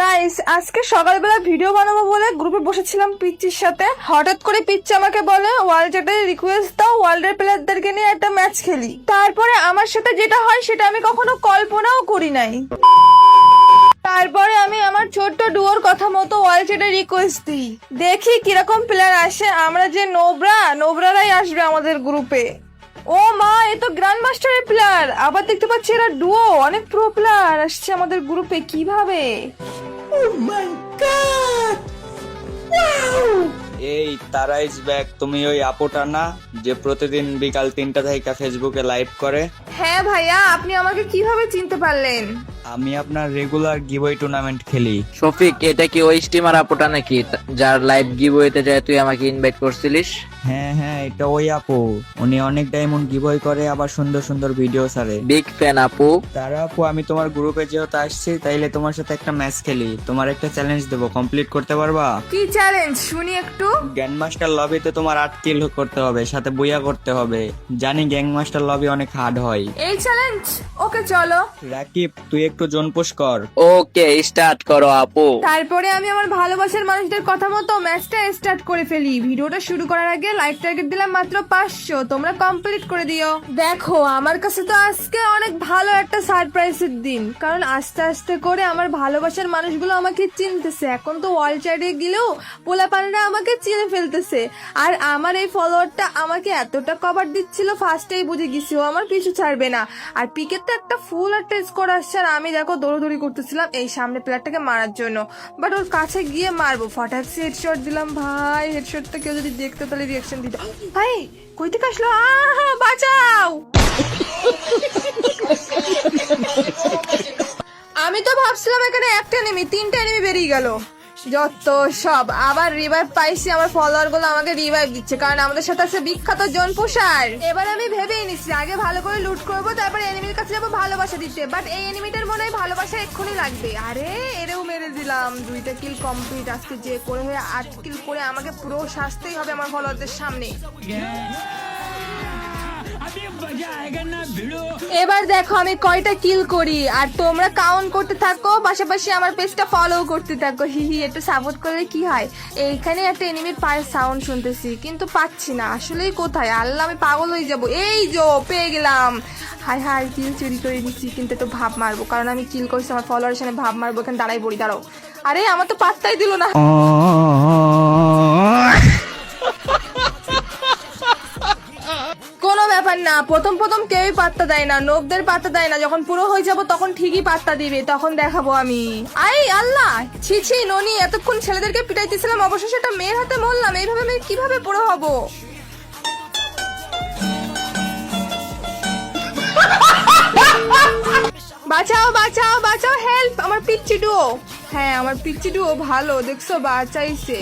Guys, আজকে সকালবেলা video বানাবো বলে গ্রুপে বসেছিলাম পিচ্চির সাথে। হঠাৎ করে পিচ্চি আমাকে বলে ওয়ার্ল্ড চ্যাটে রিকোয়েস্ট দাও, ওয়ার্ল্ডের প্লেয়ারদেরকে নিয়ে একটা ম্যাচ খেলি। তারপরে আমার সাথে যেটা হয় সেটা আমি কখনো কল্পনাও করি নাই। তারপরে আমি আমার ছোট্ট ডুয়োর কথা মতো ওয়ার্ল্ড চ্যাটে রিকোয়েস্ট দিই, দেখি কিরকম প্লেয়ার আসে। আমরা যে নোবরারাই আসবে আমাদের গ্রুপে। ও মা, এ তো গ্র্যান্ড মাস্টারের প্লেয়ার। আবার দেখতে পাচ্ছি এরা ডুও, অনেক প্রো প্লেয়ার আসছে আমাদের গ্রুপে। কিভাবে? Oh my God! Wow! এই তারা ইজ ব্যাক। তুমি ওই আপুটা না যে প্রতিদিন বিকাল 3টা থেকে ফেসবুকে লাইভ করে? হ্যাঁ ভাইয়া, আপনি আমাকে কিভাবে চিনতে পারলেন? আমি আপনার রেগুলার গিভওয়ে টুর্নামেন্ট খেলি। শফিক, এটা কি ওই স্টিমার আপুটা নাকি যার লাইভ গিভওয়েতে যায় তুই আমাকে ইনভাইট করছিলিস? হ্যাঁ, এটা ওই আপু। উনি অনেক ডায়মন্ড গিভওয়ে করে, আবার সুন্দর সুন্দর ভিডিও ছাড়ে। বিগ ফ্যান আপু। তারা আপু, আমি তোমার গ্রুপে যেহেতু আসছি, তাইলে তোমার সাথে একটা ম্যাচ খেলি। তোমার একটা চ্যালেঞ্জ দেবো, কমপ্লিট করতে পারবা? কি চ্যালেঞ্জ শুনি একটু। গ্র্যান্ড মাস্টার লবিতে তোমার 8 কিল করতে হবে, সাথে বুইয়া করতে হবে। জানি গ্যাং মাস্টার লবি অনেক হার্ড হয়। এই চ্যালেঞ্জ? ওকে চলো। রাকিব, তুই একটু জোন পুশ কর। ওকে, স্টার্ট করো আপু। তারপরে আমি আমার ভালোবাসার মানুষদের কথা মতো ম্যাচটা স্টার্ট করে ফেলি। ভিডিওটা শুরু করার আগে লাইক টার্গেট দিলাম মাত্র 500, তোমরা কমপ্লিট করে দিও। দেখো, আমার কাছে তো আজকে অনেক ভালো একটা সারপ্রাইজের দিন, কারণ আস্তে আস্তে করে আমার ভালোবাসার মানুষগুলো আমাকে চিনতেছে। এখন তো ওয়ার্ল্ড চ্যাটে গেলেও পোলাপানরা আমাকে চিনে ফেলতেছে। আর আমার এই ফলোয়ারটা আমাকে এতটা কভার দিচ্ছিল, ফার্স্টেই বুঝে গেছি ও আমার পিছু ছাড়বে না। আর পিকের তো একটা ফুল একটা স্কোর আসছে, আর আমি দেখো দৌড়দৌড়ি করতেছিলাম এই সামনে প্লেয়ারটাকে মারার জন্য। বাট ওর কাছে গিয়ে মারবো, ফটাক্সি হেডশট দিলাম। ভাই, হেডশটটা কেউ যদি দেখতো তাহলে রিয়াকশন দিত। ভাই কই থেকে আসলো? বাঁচাও! আমি তো ভাবছিলাম এখানে একটা এনিমি, 3টা এনিমি বেরিয়ে গেল। যত সব। আবার রিভাইভ পাইছি, আমার ফলোয়ার গুলো আমাকে রিভাইভ দিচ্ছে, কারণ আমাদের সাথে আছে বিখ্যাত জন পুষার। এবার আমি ভেবেই নিচ্ছি আগে ভালো করে লুট করবো, তারপর এনিমির কাছে যাবো ভালোবাসা দিতে। বাট এই এনিমিটার মনে হয় ভালোবাসা এক্ষুনি লাগবে। আরে এরেও মেরে দিলাম। 2টা কিল কমপ্লিট। আজকে যে করে হয়ে 8 কিল করে আমাকে পুরো শাস্তেই হবে আমার ফলোয়ারদের সামনে। এবার দেখো আমি কয়টা কিল করি, আর তোমরা কাউন্ট করতে থাকো, পাশাপাশি আমার পেজটা ফলো করতে থাকো। হিহি, একটু সাপোর্ট করলে কি হয়। এইখানে একটা এনিমির পায়ের সাউন্ড শুনতেছি, কিন্তু পাচ্ছি না। আসলেই কোথায়? আল্লাহ, আমি পাগল হয়ে যাবো। এই যে পেয়ে গেলাম। হাই হাই, কিল চুরি করে দিচ্ছি, কিন্তু একটু ভাব মারবো, কারণ আমি কিল করছি। আমার ফলোয়ারের সামনে ভাব মারবো, এখানে দাঁড়াই পড়ি। দাঁড়াও। আরে আমার তো পাত্তাই দিল না। কোনো ব্যাপার না, প্রথম প্রথম কেউই পাত্তা দেয় না, নোবদের পাত্তা দেয় না। যখন পুরো হয়ে যাব তখন ঠিকই পাত্তা দিবে, তখন দেখাবো আমি। আই আল্লাহ, ছি ছি ননি, এতক্ষণ ছেলেদেরকে পিটাইতেছিলাম, অবশেষে একটা মেয়ের হাতে মরলাম। এইভাবে আমি কিভাবে পুরো হব? বাঁচাও বাঁচাও বাঁচাও, হেল্প! আমার পিচ্চি ডুও। হ্যাঁ, আমার পিচ্চি ডুও ভালো, দেখছো বাঁচাইছে।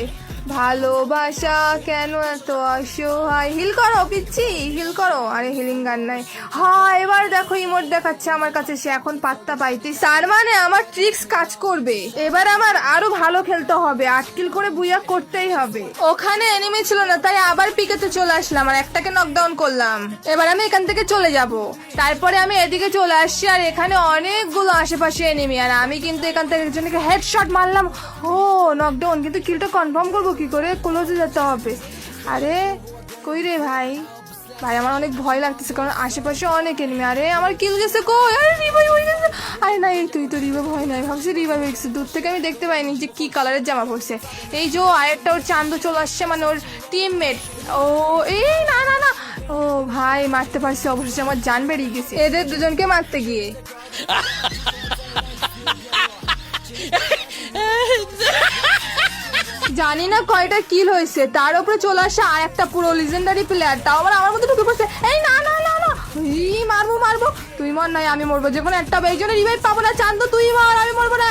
ভালোবাসা কেন এত অসহায়। হিল করো পিচ্ছি, হিল করো। আরে হিলিং গান নাই। হ্যাঁ, এবার দেখো ইমোট দেখাচ্ছে আমার কাছে, সে এখন পাত্তা পাইতে। তার মানে আমার ট্রিক্স কাজ করবে। এবার আমার আরো ভালো খেলতে হবে, 8 কিল করে বুইয়া করতেই হবে। ওখানে এনিমি ছিল না, তাই আবার পিকেতে চলে আসলাম আর একটাকে নকডাউন করলাম। এবার আমি এখান থেকে চলে যাব। তারপরে আমি এদিকে চলে আসছি, আর এখানে অনেকগুলো আশেপাশে এনিমি, আর আমি কিন্তু এখান থেকে একজনকে হেডশট মারলাম। ও নকডাউন, কিন্তু কিলটা কনফার্ম করবো কি করে? ক্লোজে যেতে হবে। আরে কই রে ভাই? ভাই আমার অনেক ভয় লাগতেছে, কারণ আশেপাশে অনেক এনিমি। আরে আমার কিল গেছে কই? আরে রিভাইভ হয়ে গেছে। আরে না, এই তুই তো রিভাইভ হয় নাই, ভাবছি রিভাইভ হয়ে গেছে। দূর থেকে আমি দেখতে পাইনি যে কি কালারের জামা পরছে। এই যে আরেকটা ওর চান্দু চলে আসছে, মানে ওর টিমমেট। ও এই না না না, ও ভাই মারতে পারছি অবশেষে, আমার জান বেরিয়ে গেছে এদের দুজনকে মারতে গিয়ে। জানি না কয়টা কিল হয়েছে, তার উপরে চলে আসে আর একটা পুরো লিজেন্ডারি প্লেয়ার, তাও আবার আমার মধ্যে ঢুকে পড়ছে। এই না না না না, মারবো মারবো। তুই মর নাই আমি মরবো, যে কোনো একটা। এই জন্য রিভাইভ পাবো না। চান্দ তুই মার, আমি মরবো না।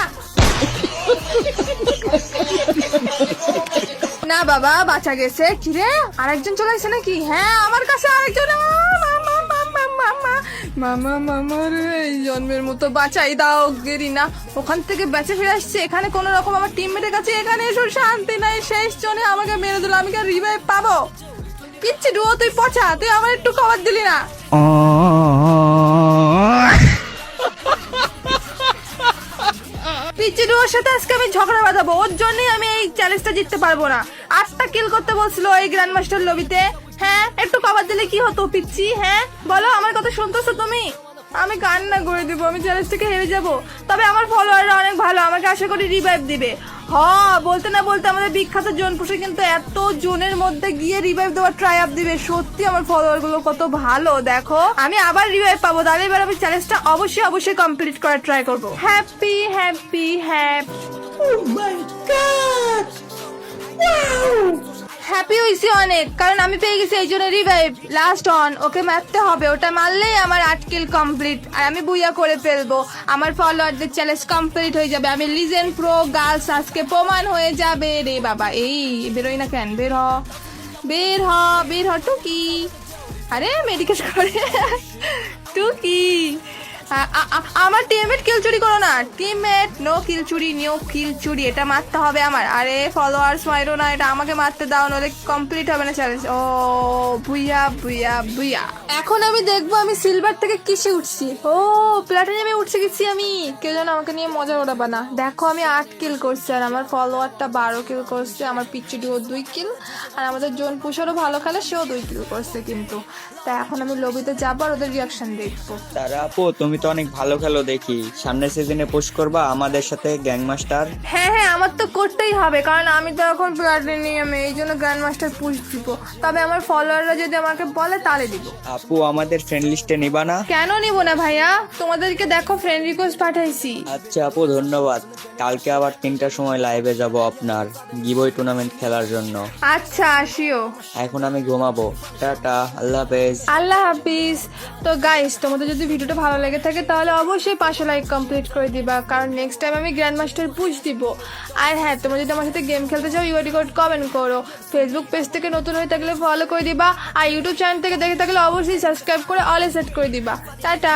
না বাবা, বাঁচা গেছে। কিরে, আরেকজন চলে আসছে নাকি? হ্যাঁ, আমার কাছে আরেকজন। মামা মামার এই জন্মের মতো বাঁচাই দাও গেরিনা। ওখান থেকে বেঁচে ফিরে আসছে, এখানে কোন রকম আমার টিমমেটের কাছে এখানে এসে শান্তি নাই। শেষ জনে আমাকে মেরে দিল, আমি কি রিভাইভ পাবো? পিচ্ছি ডুয়ো, তুই পচা, তুই আমার একটু কভার দিলি না। পিচ্চি ডুয়োর সাথে আজকে আমি ঝগড়া বাঁধাবো, ওর জন্যই আমি এই চ্যালেঞ্জটা জিততে পারবো না। 8টা কিল করতে বলছিল এই গ্র্যান্ড মাস্টার লবিতে। হ্যাঁ, একটু কভার দিলে কি হতো পিচ্চি? হ্যাঁ বলো, আমার কথা শুনতেছো তুমি? আমি কান্না করে দিব, আমি চ্যালেঞ্জ থেকে হেরে যাব। তবে আমার ফলোয়াররা অনেক ভালো, আমাকে আশা করি রিভাইভ দিবে। বলতে না বলতে আমাদের বিখ্যাত জোন পুষে কিন্তু এত জোনের মধ্যে গিয়ে রিভাইভ দেওয়ার ট্রাই আপ দিবে। সত্যি আমার ফলোয়ার গুলো কত ভালো, দেখো আমি আবার রিভাইভ পাবো। তাহলে এবার আমি চ্যালেঞ্জটা অবশ্যই কমপ্লিট করার ট্রাই করবো। হ্যাপি হ্যাপি হ্যাপি, ও মাই গড, হ্যাপি হয়েছি অনেক, কারণ আমি পেয়ে গেছি এই জন্য রিভাইভ। লাস্ট অন, ওকে মারতে হবে, ওটা মারলেই আমার 8 কিল কমপ্লিট আর আমি বুইয়া করে ফেলবো। আমার ফলোয়ারদের চ্যালেঞ্জ কমপ্লিট হয়ে যাবে, আমি লিজেন্ড প্রো গার্লস আজকে প্রমাণ হয়ে যাবে রে বাবা। এই বেরোই না কেন? বের হ টুকি। আরে মেডিকেট করে টুকি। আমার টিমমেট কিল চুরি করো না, টিমমেট নো কিল চুরি, এটা মারতে হবে আমার। আরে ফলোয়ার্স মাইরো না, এটা আমাকে মারতে দাও, নলে কমপ্লিট হবে না চ্যালেঞ্জ। ও বুইয়া। এখন আমি দেখবো আমি সিলভার থেকে কিসে উঠছি। ও প্ল্যাটিনামে উঠছে গেছি আমি। কেউ যেন আমাকে নিয়ে মজা ওড়াবা না। দেখো আমি 8 কিল করছি আর আমার ফলোয়ারটা 12 কিল করছে। আমার পিচ্চি ডুও 2 কিল আর আমাদের জোন পুষারও ভালো খেলে, সেও 2 কিল করছে কিন্তু। তাই এখন আমি লবিতে যাবো আর ওদের রিয়াকশন দেখবো। তারা আপু তুমি তো অনেক ভালো খেলো দেখি, সামনের সিজনে পুশ করবা আমাদের সাথে গ্যাং মাস্টার? হ্যাঁ, আমার তো করতেই হবে, কারণ আমি তো এখন প্লাটিনামে, এই জন্য গ্র্যান্ড মাস্টার পুশ দিব। তবে আমার ফলোয়াররা যদি আমাকে বলে তাহলে দিব। আপু আমাদের ফ্রেন্ড লিস্টে নিবা না? কেন নিব না ভাইয়া, তোমাদেরকে দেখো ফ্রেন্ড রিকোয়েস্ট পাঠাইছি। আচ্ছা আপু ধন্যবাদ। কালকে আবার 3টার সময় লাইভে যাব আপনার গিভওয়ে টুর্নামেন্ট খেলার জন্য। আচ্ছা আসিও। এখন আমি ঘুমাবো, টাটা, আল্লাহ হাফেজ। আল্লাহ হাফিজ। তো গাইস, তোমাদের যদি ভিডিওটা ভালো লেগে থাকে তাহলে অবশ্যই 500 লাইক কমপ্লিট করে দিবা, কারণ নেক্সট টাইম আমি গ্র্যান্ড মাস্টার পুশ দিব। আর হ্যাঁ, তোমরা যদি আমার সাথে গেম খেলতে চাও ইউআইডি কোড কমেন্ট করো। ফেসবুক পেজ থেকে নতুন হয়ে থাকলে ফলো করে দিবা, আর ইউটিউব চ্যানেল থেকে দেখে থাকলে অবশ্যই সাবস্ক্রাইব করে অলে সেট করে দিবা। টাটা।